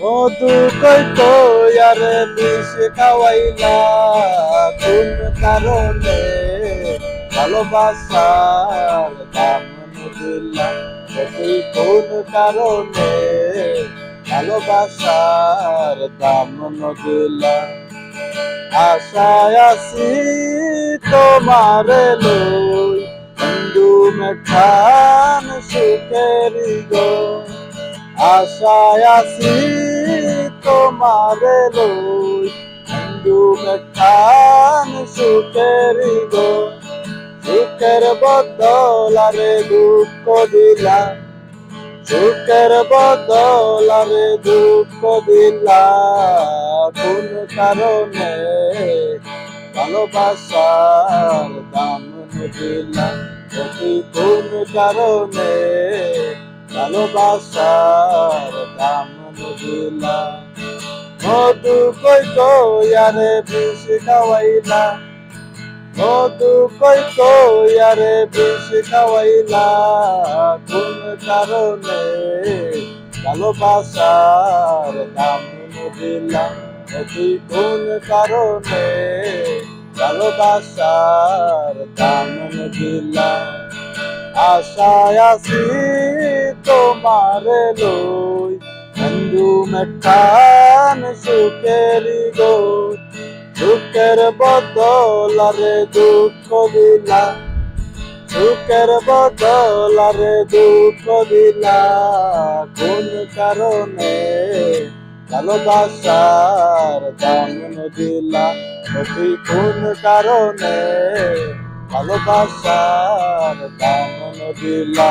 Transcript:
মধু কই কই আরে বিষ খাওয়াইলা কোন কারণে ভালোবাসার দাম দিলা তুই কোন কারণে ভালোবাসার দাম দিলা আশায় আছি তোমারে লই বন্ধু মেঠান সুখেরি গো আশায় আছি তোমারে লই বন্ধু মেঠান সুখেরি গো সুখের বদল আরে দুঃখ দিলা সুখের বদল আরে দুঃখ দিলা কোন কারণে ভালোবাসার দাম দিলা তুই কোন কারণে ভালোবাসার দাম দিলা মধু কই কই আরে বিষ খাওয়াইলা মধু কই কই আরে বিষ খাওয়াইলা কোন কারণে ভালোবাসার দাম দিলা তুই কোন কারণে ভালোবাসার দাম দিলা আশায় আছি তোমারে লই বন্ধু মেঠান সুখেরি গো সুখের বদল আরে দুঃখ দিলা সুখের বদল আরে দুঃখ দিলা কোন কারণে ভালোবাসার দাম দিলা তুই কোন কারণে ভালোবাসার দাম দিলা